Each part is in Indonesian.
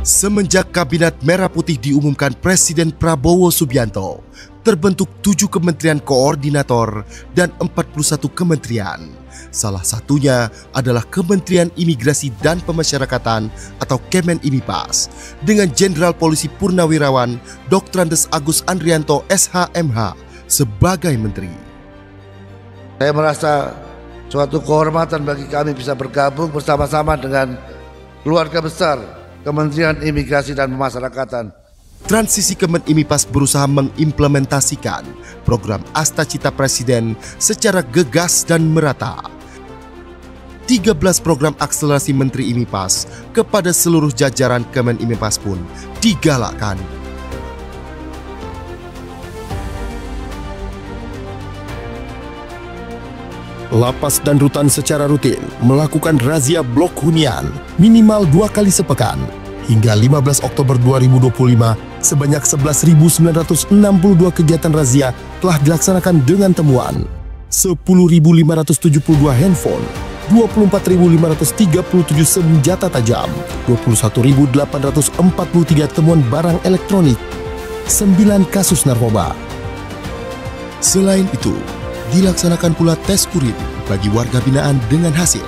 Semenjak Kabinet Merah Putih diumumkan Presiden Prabowo Subianto, terbentuk 7 kementerian koordinator dan 41 kementerian. Salah satunya adalah Kementerian Imigrasi dan Pemasyarakatan atau Kemenimipas dengan Jenderal Polisi Purnawirawan Dr. Andes Agus Andrianto SH.MH sebagai Menteri. Saya merasa suatu kehormatan bagi kami bisa bergabung bersama-sama dengan keluarga besar Kementerian Imigrasi dan Pemasyarakatan. Transisi Kemenimipas berusaha mengimplementasikan program Astacita Presiden secara gegas dan merata. 13 program akselerasi Menteri Imipas kepada seluruh jajaran Kemenimipas pun digalakkan. Lapas dan rutan secara rutin melakukan razia blok hunian minimal 2 kali sepekan. Hingga 15 Oktober 2025, sebanyak 11.962 kegiatan razia telah dilaksanakan dengan temuan 10.572 handphone, 24.537 senjata tajam, 21.843 temuan barang elektronik, 9 kasus narkoba. Selain itu, dilaksanakan pula tes urin bagi warga binaan dengan hasil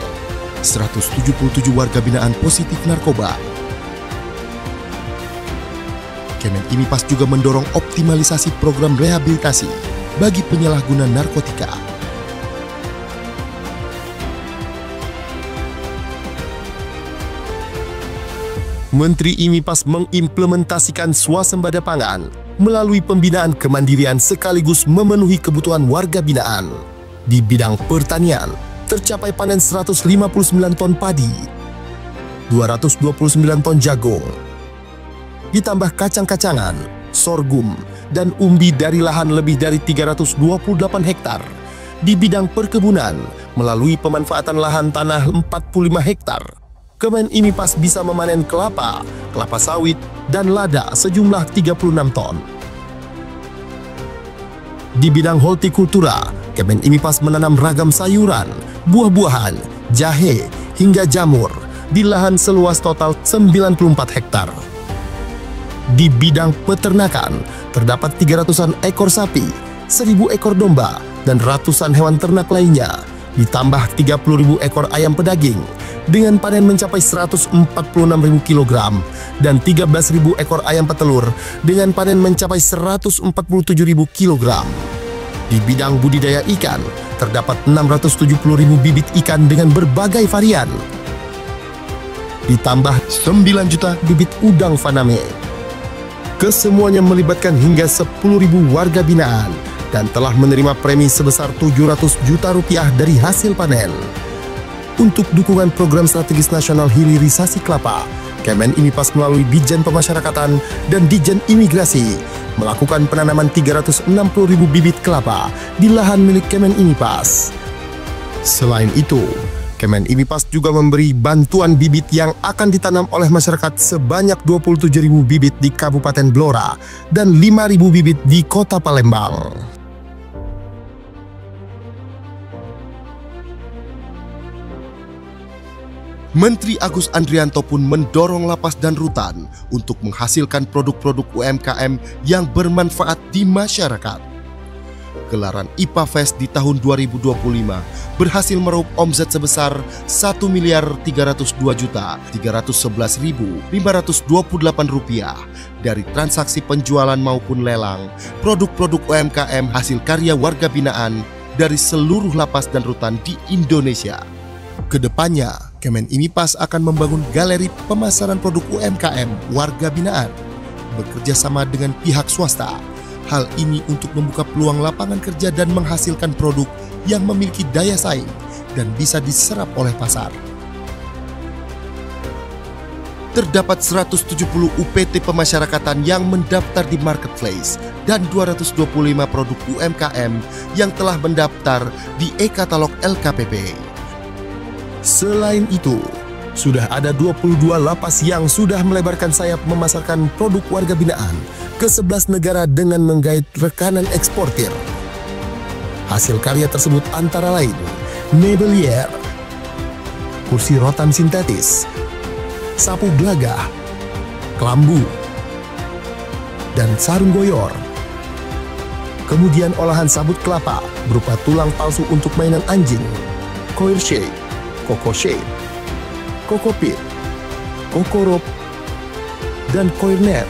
177 warga binaan positif narkoba. Kemenimipas juga mendorong optimalisasi program rehabilitasi bagi penyalahguna narkotika. Menteri Imipas mengimplementasikan swasembada pangan melalui pembinaan kemandirian sekaligus memenuhi kebutuhan warga binaan. Di bidang pertanian, tercapai panen 159 ton padi, 229 ton jagung, ditambah kacang-kacangan, sorghum, dan umbi dari lahan lebih dari 328 hektar. Di bidang perkebunan, melalui pemanfaatan lahan tanah 45 hektar, Kemenimipas bisa memanen kelapa, kelapa sawit, dan lada sejumlah 36 ton. Di bidang hortikultura, Kemenimipas menanam ragam sayuran, buah-buahan, jahe, hingga jamur di lahan seluas total 94 hektar. Di bidang peternakan, terdapat 300-an ekor sapi, 1.000 ekor domba, dan ratusan hewan ternak lainnya, ditambah 30.000 ekor ayam pedaging, dengan panen mencapai 146.000 kg, dan 13.000 ekor ayam petelur, dengan panen mencapai 147.000 kg. Di bidang budidaya ikan, terdapat 670.000 bibit ikan dengan berbagai varian, ditambah 9 juta bibit udang faname. Kesemuanya melibatkan hingga 10.000 warga binaan dan telah menerima premi sebesar 700 juta rupiah dari hasil panen. Untuk dukungan program strategis nasional hilirisasi kelapa, Kemenimipas melalui Ditjen Pemasyarakatan dan Ditjen Imigrasi melakukan penanaman 360.000 bibit kelapa di lahan milik Kemenimipas. Selain itu, Kemenimipas juga memberi bantuan bibit yang akan ditanam oleh masyarakat sebanyak 27.000 bibit di Kabupaten Blora dan 5.000 bibit di Kota Palembang. Menteri Agus Andrianto pun mendorong lapas dan rutan untuk menghasilkan produk-produk UMKM yang bermanfaat di masyarakat. Gelaran IPA Fest di tahun 2025 berhasil meraup omzet sebesar Rp1.302.311.528 dari transaksi penjualan maupun lelang produk-produk UMKM hasil karya warga binaan dari seluruh lapas dan rutan di Indonesia. Kedepannya, Kemenimipas akan membangun galeri pemasaran produk UMKM warga binaan bekerja sama dengan pihak swasta. Hal ini untuk membuka peluang lapangan kerja dan menghasilkan produk yang memiliki daya saing dan bisa diserap oleh pasar. Terdapat 170 UPT pemasyarakatan yang mendaftar di marketplace dan 225 produk UMKM yang telah mendaftar di e-katalog LKPP. Selain itu, sudah ada 22 lapas yang sudah melebarkan sayap memasarkan produk warga binaan ke 11 negara dengan menggait rekanan eksportir. Hasil karya tersebut antara lain Mebelier, kursi rotan sintetis, sapu gelagah, kelambu, dan sarung goyor. Kemudian olahan sabut kelapa berupa tulang palsu untuk mainan anjing, coir shade, coco shade, coco pit, coco rope, dan coir net.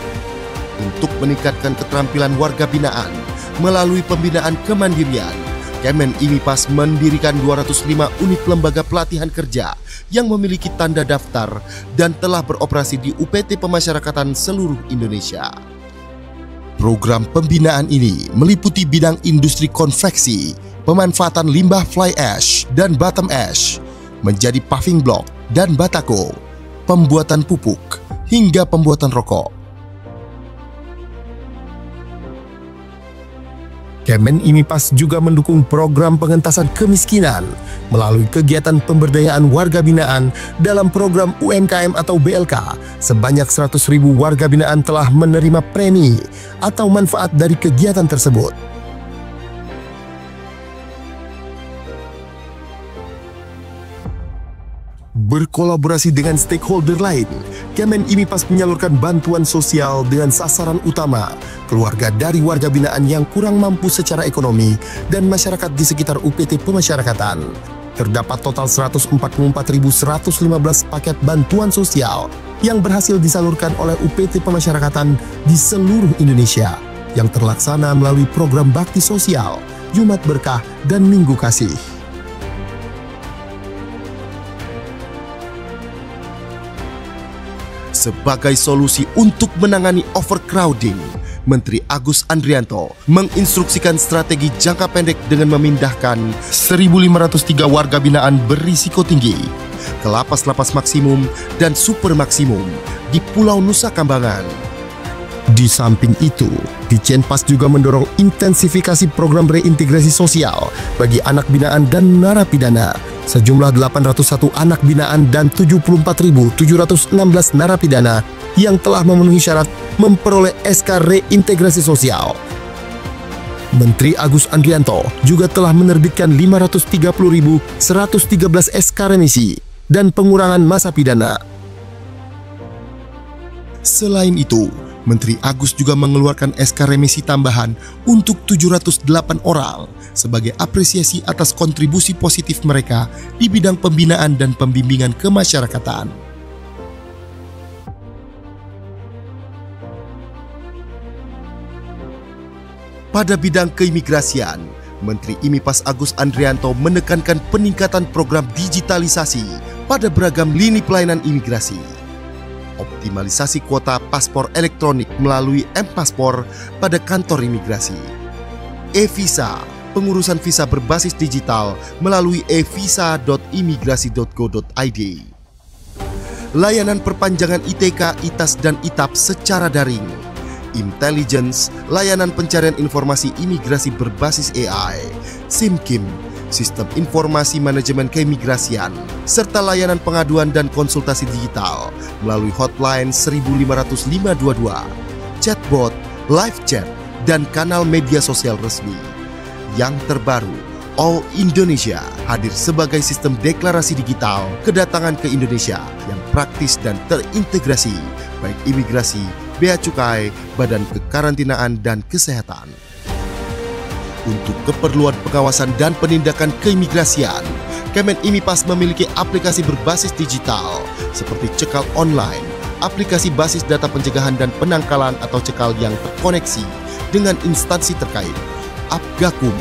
Untuk meningkatkan keterampilan warga binaan melalui pembinaan kemandirian, Kemen IMIPAS mendirikan 205 unit lembaga pelatihan kerja yang memiliki tanda daftar dan telah beroperasi di UPT Pemasyarakatan seluruh Indonesia. Program pembinaan ini meliputi bidang industri konveksi, pemanfaatan limbah fly ash dan bottom ash menjadi paving block dan batako, pembuatan pupuk, hingga pembuatan rokok. Kemen IMIPAS juga mendukung program pengentasan kemiskinan melalui kegiatan pemberdayaan warga binaan dalam program UMKM atau BLK. Sebanyak 100.000 warga binaan telah menerima premi atau manfaat dari kegiatan tersebut. Berkolaborasi dengan stakeholder lain, Kemen IMIPAS menyalurkan bantuan sosial dengan sasaran utama keluarga dari warga binaan yang kurang mampu secara ekonomi dan masyarakat di sekitar UPT Pemasyarakatan. Terdapat total 144.115 paket bantuan sosial yang berhasil disalurkan oleh UPT Pemasyarakatan di seluruh Indonesia yang terlaksana melalui program bakti sosial, Jumat Berkah, dan Minggu Kasih. Sebagai solusi untuk menangani overcrowding, Menteri Agus Andrianto menginstruksikan strategi jangka pendek dengan memindahkan 1.503 warga binaan berisiko tinggi ke lapas-lapas maksimum dan super maksimum di Pulau Nusa Kambangan. Di samping itu, Ditjenpas juga mendorong intensifikasi program reintegrasi sosial bagi anak binaan dan narapidana. Sejumlah 801 anak binaan dan 74.716 narapidana yang telah memenuhi syarat memperoleh SK reintegrasi sosial. Menteri Agus Andrianto juga telah menerbitkan 530.113 SK remisi dan pengurangan masa pidana. Selain itu, Menteri Agus juga mengeluarkan SK remisi tambahan untuk 708 orang sebagai apresiasi atas kontribusi positif mereka di bidang pembinaan dan pembimbingan kemasyarakatan. Pada bidang keimigrasian, Menteri IMIPAS Agus Andrianto menekankan peningkatan program digitalisasi pada beragam lini pelayanan imigrasi. Optimalisasi kuota paspor elektronik melalui M-Paspor pada kantor imigrasi. E-Visa, pengurusan visa berbasis digital melalui evisa.imigrasi.go.id. Layanan perpanjangan ITK, ITAS, dan ITAP secara daring. Intelligence, layanan pencarian informasi imigrasi berbasis AI. SIMKIM, sistem informasi manajemen keimigrasian, serta layanan pengaduan dan konsultasi digital melalui hotline 15522, chatbot, live chat, dan kanal media sosial resmi. Yang terbaru, All Indonesia hadir sebagai sistem deklarasi digital kedatangan ke Indonesia yang praktis dan terintegrasi, baik imigrasi, bea cukai, badan kekarantinaan, dan kesehatan. Untuk keperluan pengawasan dan penindakan keimigrasian, Kemen IMIPAS memiliki aplikasi berbasis digital seperti cekal online, aplikasi basis data pencegahan dan penangkalan atau cekal yang terkoneksi dengan instansi terkait, Apgakum,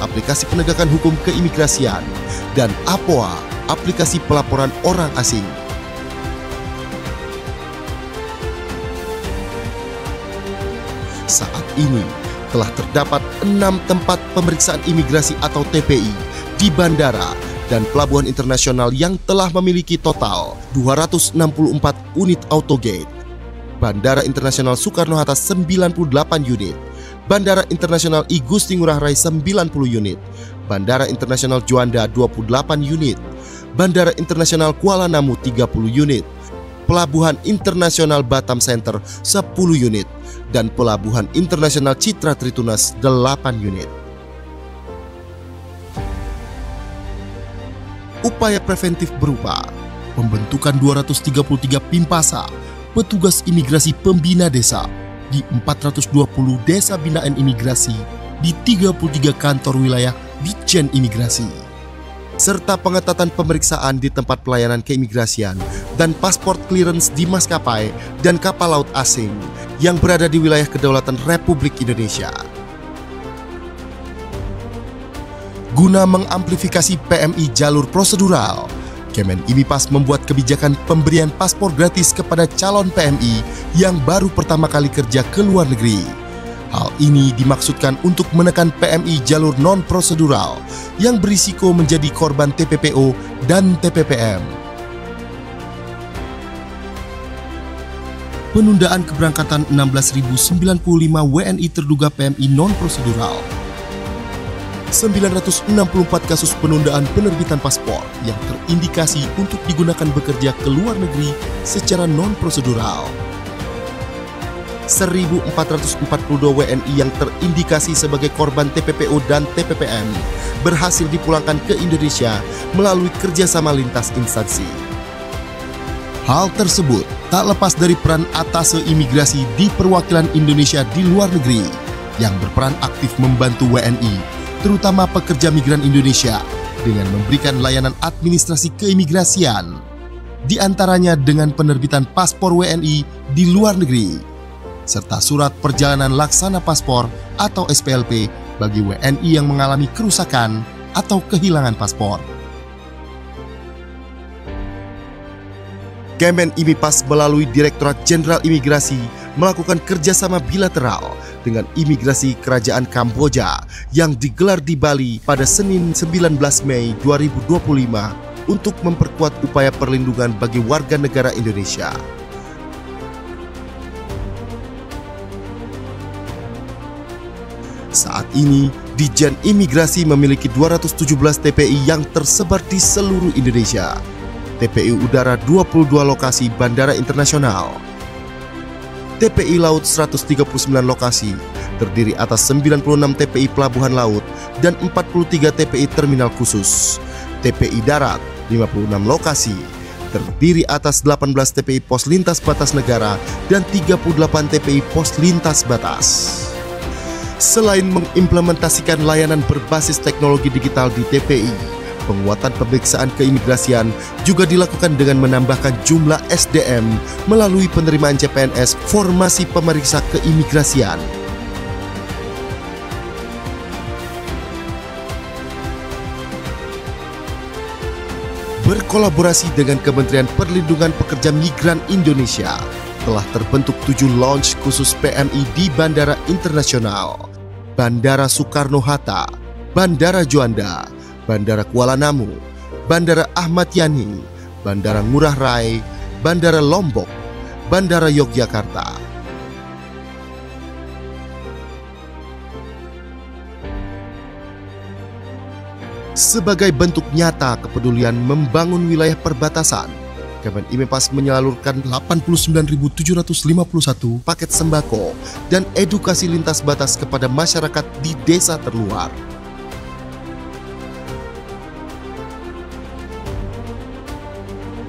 aplikasi penegakan hukum keimigrasian, dan APOA, aplikasi pelaporan orang asing. Saat ini, telah terdapat 6 tempat pemeriksaan imigrasi atau TPI di bandara dan pelabuhan internasional yang telah memiliki total 264 unit autogate. Bandara Internasional Soekarno-Hatta 98 unit, Bandara Internasional I Gusti Ngurah Rai 90 unit, Bandara Internasional Juanda 28 unit, Bandara Internasional Kuala Namu 30 unit, Pelabuhan Internasional Batam Center 10 unit, dan Pelabuhan Internasional Citra Tritunas 8 unit. Upaya preventif berupa pembentukan 233 Pimpasa, petugas imigrasi pembina desa di 420 desa binaan imigrasi di 33 kantor wilayah Ditjen Imigrasi, serta pengetatan pemeriksaan di tempat pelayanan keimigrasian dan pasport clearance di maskapai dan kapal laut asing yang berada di wilayah kedaulatan Republik Indonesia. Guna mengamplifikasi PMI jalur prosedural, Kemen IMIPAS membuat kebijakan pemberian paspor gratis kepada calon PMI yang baru pertama kali kerja ke luar negeri. Hal ini dimaksudkan untuk menekan PMI jalur non-prosedural yang berisiko menjadi korban TPPO dan TPPM. Penundaan keberangkatan 16.095 WNI terduga PMI non-prosedural. 964 kasus penundaan penerbitan paspor yang terindikasi untuk digunakan bekerja ke luar negeri secara non-prosedural. 1.442 WNI yang terindikasi sebagai korban TPPO dan TPPM berhasil dipulangkan ke Indonesia melalui kerjasama lintas instansi. Hal tersebut tak lepas dari peran atase imigrasi di perwakilan Indonesia di luar negeri yang berperan aktif membantu WNI, terutama pekerja migran Indonesia, dengan memberikan layanan administrasi keimigrasian, di antaranya dengan penerbitan paspor WNI di luar negeri, serta surat perjalanan laksana paspor atau SPLP bagi WNI yang mengalami kerusakan atau kehilangan paspor. Kemen IMIPAS melalui Direktorat Jenderal Imigrasi melakukan kerjasama bilateral dengan Imigrasi Kerajaan Kamboja yang digelar di Bali pada Senin 19 Mei 2025 untuk memperkuat upaya perlindungan bagi warga negara Indonesia. Saat ini, Ditjen Imigrasi memiliki 217 TPI yang tersebar di seluruh Indonesia. TPI Udara 22 lokasi Bandara Internasional. TPI Laut 139 lokasi, terdiri atas 96 TPI Pelabuhan Laut dan 43 TPI Terminal Khusus. TPI Darat 56 lokasi, terdiri atas 18 TPI Pos Lintas Batas Negara dan 38 TPI Pos Lintas Batas. Selain mengimplementasikan layanan berbasis teknologi digital di TPI, penguatan pemeriksaan keimigrasian juga dilakukan dengan menambahkan jumlah SDM melalui penerimaan CPNS formasi pemeriksa keimigrasian. Berkolaborasi dengan Kementerian Perlindungan Pekerja Migran Indonesia, telah terbentuk 7 launch khusus PMI di Bandara Internasional, Bandara Soekarno-Hatta, Bandara Juanda, Bandara Kuala Namu, Bandara Ahmad Yani, Bandara Ngurah Rai, Bandara Lombok, Bandara Yogyakarta. Sebagai bentuk nyata kepedulian membangun wilayah perbatasan, Kemen IMIPAS menyalurkan 89.751 paket sembako dan edukasi lintas batas kepada masyarakat di desa terluar.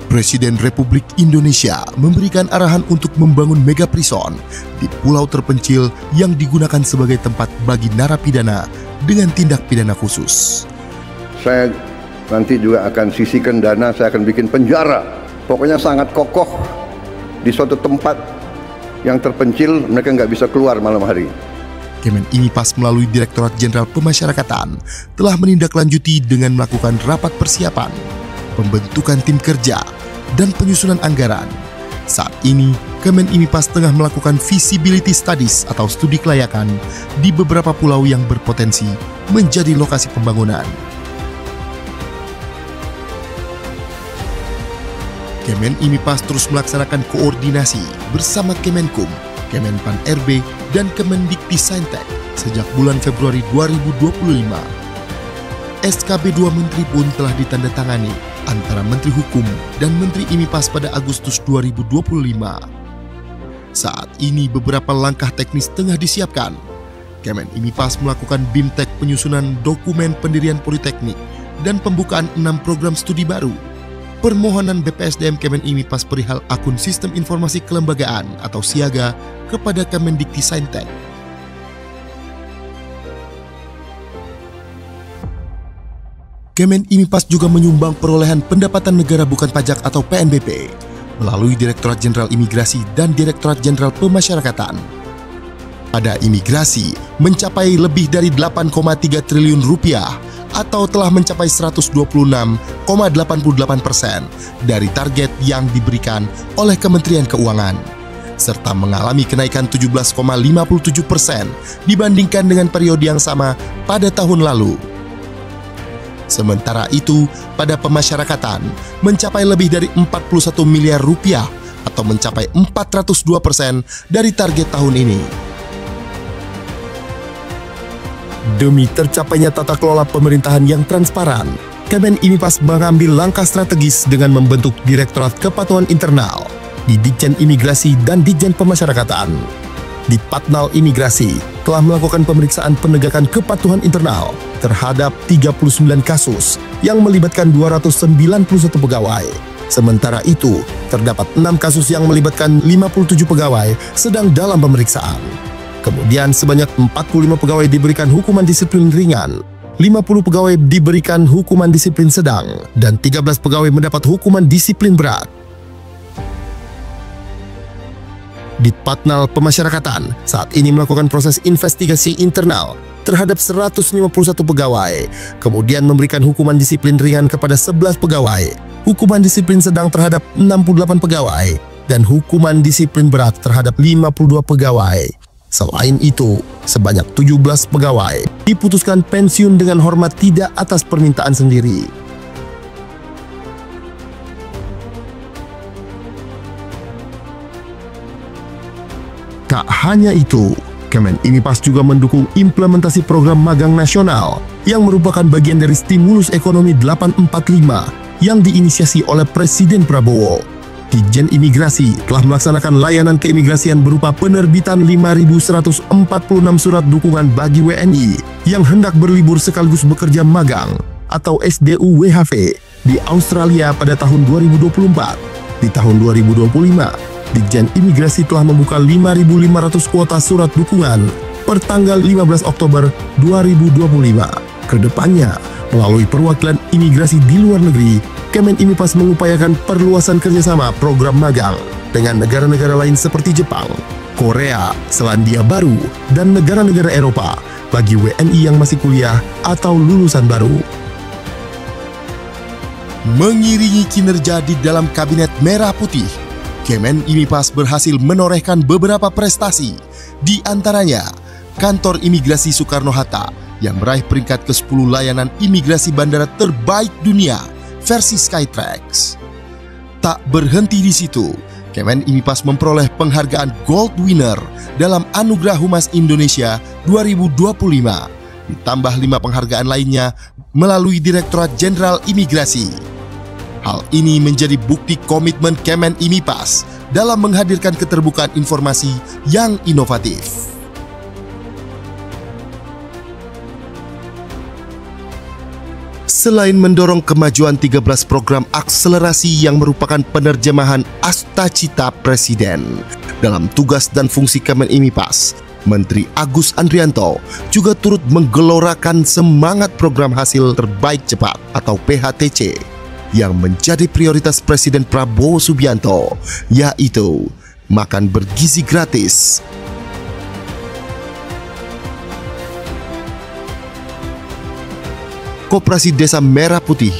Presiden Republik Indonesia memberikan arahan untuk membangun mega prison di pulau terpencil yang digunakan sebagai tempat bagi narapidana dengan tindak pidana khusus. Saya nanti juga akan sisihkan dana, saya akan bikin penjara. Pokoknya sangat kokoh di suatu tempat yang terpencil, mereka nggak bisa keluar malam hari. Kemen IMIPAS melalui Direktorat Jenderal Pemasyarakatan telah menindaklanjuti dengan melakukan rapat persiapan, pembentukan tim kerja, dan penyusunan anggaran. Saat ini, Kemen IMIPAS tengah melakukan feasibility studies atau studi kelayakan di beberapa pulau yang berpotensi menjadi lokasi pembangunan. Kemen IMIPAS terus melaksanakan koordinasi bersama Kemenkum, Kemenpan RB, dan Kemendikti-Saintek sejak bulan Februari 2025. SKB 2 Menteri pun telah ditandatangani antara Menteri Hukum dan Menteri IMIPAS pada Agustus 2025. Saat ini beberapa langkah teknis tengah disiapkan. Kemen IMIPAS melakukan BIMTEK penyusunan dokumen pendirian politeknik dan pembukaan 6 program studi baru. permohonan BPSDM Kemenimipas perihal akun Sistem Informasi Kelembagaan atau Siaga kepada Kemendikti-Saintek. Kemenimipas juga menyumbang perolehan pendapatan negara bukan pajak atau PNBP melalui Direktorat Jenderal Imigrasi dan Direktorat Jenderal Pemasyarakatan. Pada imigrasi mencapai lebih dari 8,3 triliun rupiah atau telah mencapai 126,88% dari target yang diberikan oleh Kementerian Keuangan, serta mengalami kenaikan 17,57% dibandingkan dengan periode yang sama pada tahun lalu. Sementara itu, pada pemasyarakatan mencapai lebih dari 41 miliar rupiah atau mencapai 402% dari target tahun ini. Demi tercapainya tata kelola pemerintahan yang transparan, Kemenimipas mengambil langkah strategis dengan membentuk Direktorat Kepatuhan Internal di Ditjen Imigrasi dan Ditjen Pemasyarakatan. Di Patnal Imigrasi telah melakukan pemeriksaan penegakan kepatuhan internal terhadap 39 kasus yang melibatkan 291 pegawai. Sementara itu, terdapat 6 kasus yang melibatkan 57 pegawai sedang dalam pemeriksaan. Kemudian sebanyak 45 pegawai diberikan hukuman disiplin ringan, 50 pegawai diberikan hukuman disiplin sedang, dan 13 pegawai mendapat hukuman disiplin berat. Di Patnal Pemasyarakatan saat ini melakukan proses investigasi internal terhadap 151 pegawai, kemudian memberikan hukuman disiplin ringan kepada 11 pegawai, hukuman disiplin sedang terhadap 68 pegawai, dan hukuman disiplin berat terhadap 52 pegawai. Selain itu, sebanyak 17 pegawai diputuskan pensiun dengan hormat tidak atas permintaan sendiri. Tak hanya itu, Kemenimipas juga mendukung implementasi program magang nasional yang merupakan bagian dari stimulus ekonomi 845 yang diinisiasi oleh Presiden Prabowo. Ditjen Imigrasi telah melaksanakan layanan keimigrasian berupa penerbitan 5.146 surat dukungan bagi WNI yang hendak berlibur sekaligus bekerja magang atau SDU-WHV di Australia pada tahun 2024. Di tahun 2025, Ditjen Imigrasi telah membuka 5.500 kuota surat dukungan per tanggal 15 Oktober 2025. Kedepannya, melalui perwakilan imigrasi di luar negeri, Kemenimipas mengupayakan perluasan kerjasama program magang dengan negara-negara lain seperti Jepang, Korea, Selandia Baru, dan negara-negara Eropa bagi WNI yang masih kuliah atau lulusan baru. Mengiringi kinerja di dalam Kabinet Merah Putih, Kemenimipas berhasil menorehkan beberapa prestasi, di antaranya Kantor Imigrasi Soekarno-Hatta yang meraih peringkat ke-10 layanan imigrasi bandara terbaik dunia versi Skytrax. Tak berhenti di situ, Kemenimipas memperoleh penghargaan Gold Winner dalam Anugerah Humas Indonesia 2025, ditambah 5 penghargaan lainnya melalui Direktorat Jenderal Imigrasi. Hal ini menjadi bukti komitmen Kemenimipas dalam menghadirkan keterbukaan informasi yang inovatif. Selain mendorong kemajuan 13 program akselerasi yang merupakan penerjemahan Astacita Presiden dalam tugas dan fungsi Kemenimipas, Menteri Agus Andrianto juga turut menggelorakan semangat program hasil terbaik cepat atau PHTC yang menjadi prioritas Presiden Prabowo Subianto, yaitu makan bergizi gratis, Koperasi Desa Merah Putih,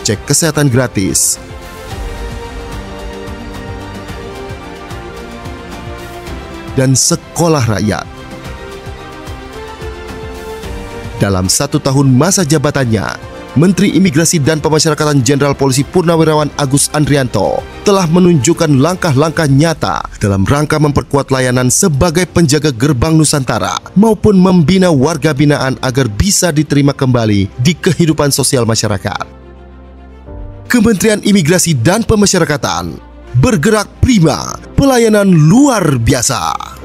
cek kesehatan gratis, dan sekolah rakyat. Dalam 1 tahun masa jabatannya, Menteri Imigrasi dan Pemasyarakatan Jenderal Polisi Purnawirawan Agus Andrianto telah menunjukkan langkah-langkah nyata dalam rangka memperkuat layanan sebagai penjaga gerbang Nusantara maupun membina warga binaan agar bisa diterima kembali di kehidupan sosial masyarakat. Kementerian Imigrasi dan Pemasyarakatan bergerak prima, pelayanan luar biasa.